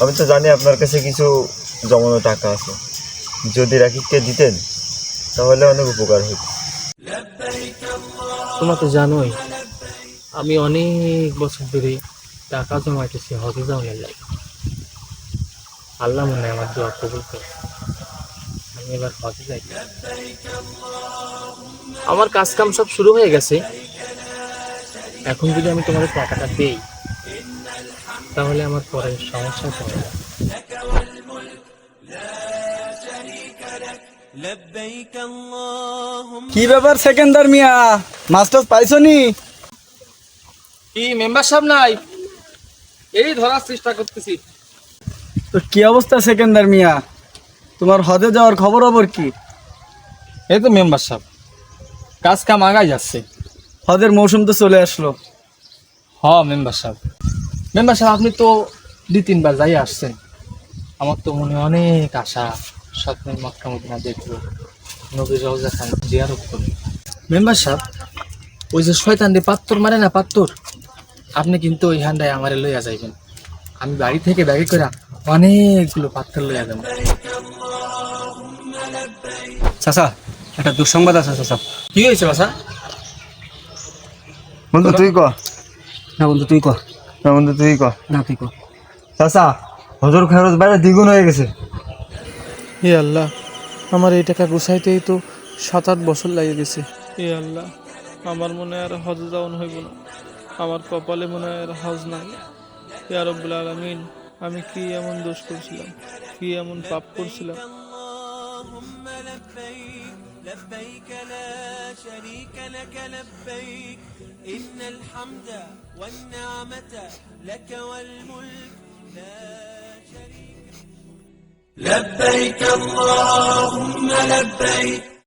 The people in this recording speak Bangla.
আমি তো জানি আপনার কাছে কিছু জমানো টাকা আছে, যদি রাকিবকে দিতেন তাহলে অনেক উপকার হতো। তোমরা তো জানোই আমি অনেক বছর ধরে টাকা জমাইতেছি হজে যাওয়ার লাগে। আল্লাহ মনে হয় আমার দোয়া কবুল করে, আমি এবার হজে যাই। আমার কাজ কাম সব শুরু হয়ে গেছে। এখন যদি আমি তোমাদের টাকাটা দেই তাহলে আমার পরে সমস্যা হবে না। কি ব্যাপার সেকেন্দার মিয়া, মাস্টার্স পাইছো নি? কি মেম্বারশিপ নাই? এই ধরার চেষ্টা করতেছি। তো কি অবস্থা সেকেন্দার মিয়া, তোমার হজে যাওয়ার খবর কি? এই তো মেম্বারশিপ, কাজ কাম আগাই যাচ্ছে। হজের মৌসুম তো চলে আসলো। মেম্বারশিপ আপনি তো 2-3 বার যাই আসছেন। আমার তো মনে অনেক আশা, স্বপ্নের মক্কা মদিনা দেখবো, নবীর রওজা খান জিয়ারত করবো। মেম্বারশিপ, ওই যে শয়তান দিয়ে পাত্তর মারে না, পাত্তর, আপনি কিন্তু ওই হান্ডায় আমারে লইয়া যাইবেন। আমি বাড়ি থেকে ব্যাগে করে অনেকগুলো পাত্তর লইয়া যাবো। চাচা, একটা দুঃসংবাদ আছে চাচা। কি হয়েছে বাসা? বন্ধু তুই ক। না বন্ধু তুই ক। না বন্ধু তুই ক। না তুই ক। চাচা, হজর খরচ বাইরে দ্বিগুণ হয়ে গেছে। হে আল্লাহ, আমার এই টাকা গুছাইতেই তো 7-8 বছর লাগে গেছে। হে আল্লাহ, আমার মনে হয় আর হজ যাওয়ান হইব না, আমার কপালে মনে হয় আর হজ নাই। ইয়া রব্বুল আলামিন, আমি কি এমন দোষ করছিলাম, কি এমন পাপ করছিলাম? لبيك لا شريك لك لبيك إن الحمد والنعمة لك والملك لا شريك لبيك اللهم لبيك